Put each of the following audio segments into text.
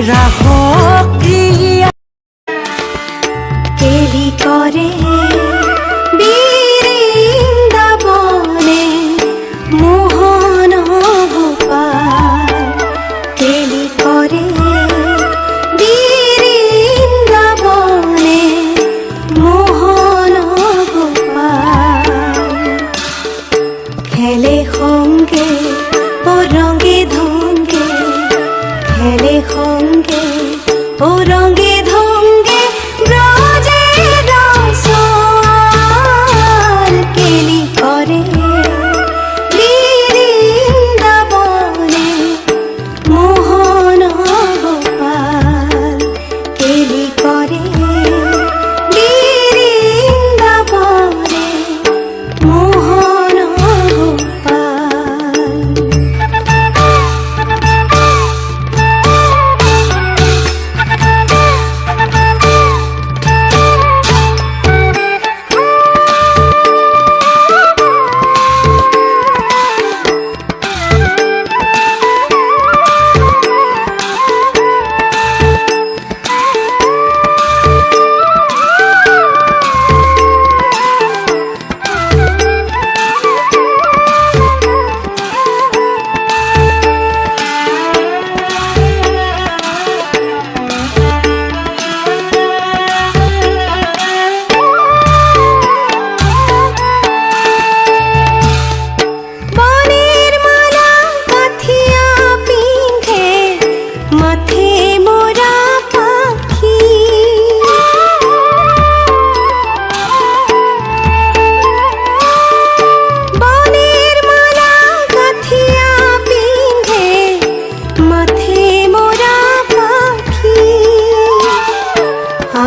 রাহক্রিয়া কেলি করে বৃন্দাবনে মোহন গোপাল কেলি করে বৃন্দাবনে মোহন গোপাল খেলে সঙ্গে ও রঙে ধঙ্গে খেলে সঙ্গে ও রঙে ধঙ্গে ব্রজে রসাল কেলি করে বৃন্দাবনে মোহন গোপাল কেলি করে বৃন্দাবনে মোহন গোপাল।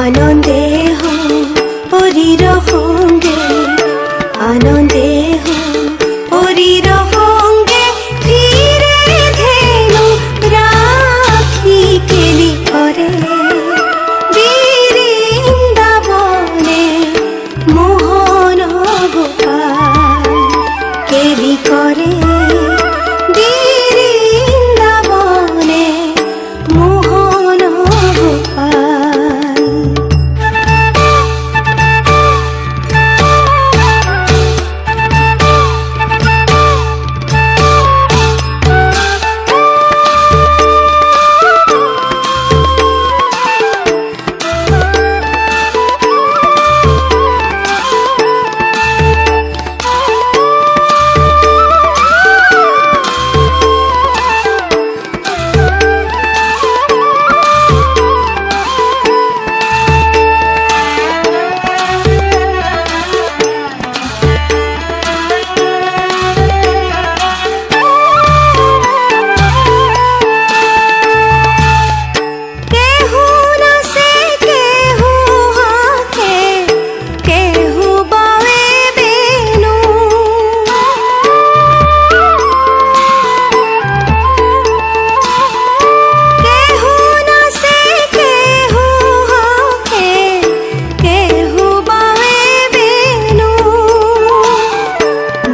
আনন্দে হো পরীর সঙ্গে আনন্দে হো পরীর সঙ্গে ফিরে ধেনু রাখি কেলি করে বৃন্দাবনে মোহন গোপাল কেলি করে বৃন্দাবনে মোহন গোপাল।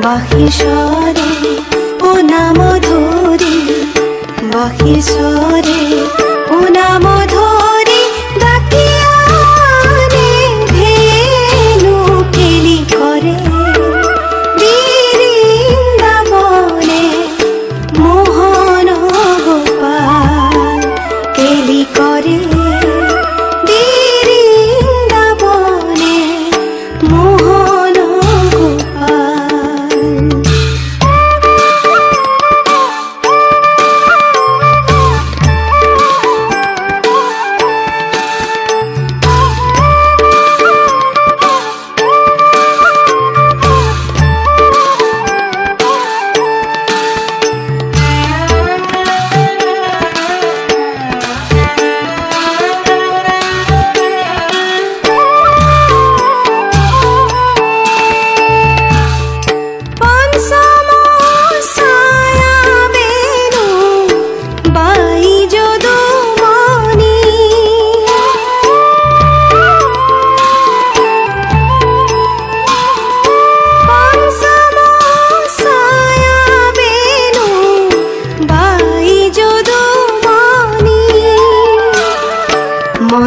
বাঁশিস্বরে ও নাম ধরি বাঁশিস্বরে ও নাম ধরি ডাকিয়ানে ধেনু কেলি করে বৃন্দাবনে মোহন গোপাল কেলি করে বৃন্দাবনে মোহন গোপাল।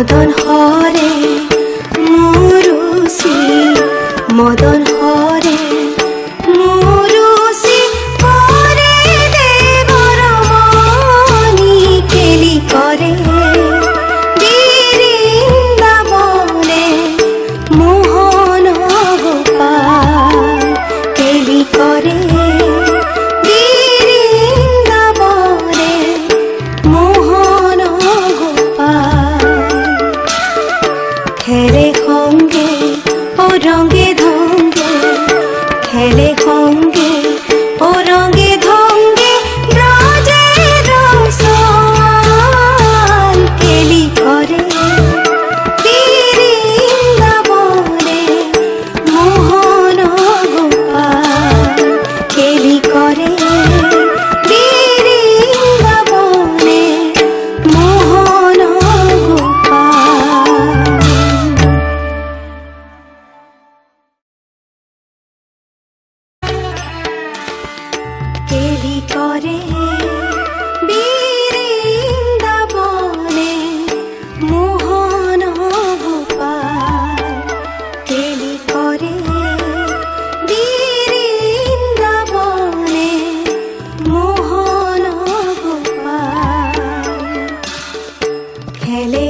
মদন হরে মুরুষি মদন হরে মুরুষি করে দেবর মনি কেলি করে বৃন্দাবনে মোহন গোপাল কেলি করে বৃন্দাবনে মোহন গোপাল খেলে সঙ্গে ও রঙে ধঙ্গে খেলে সঙ্গে ও রঙে ধঙ্গে ব্রজের রসাল কেলি করে বৃন্দাবনে মোহন গোপাল কেলি করে বৃন্দাবনে মোহন গোপাল। কেলি করে বৃন্দাবনে মোহন গোপাল কেলি করে বৃন্দাবনে মোহন গোপাল খেলে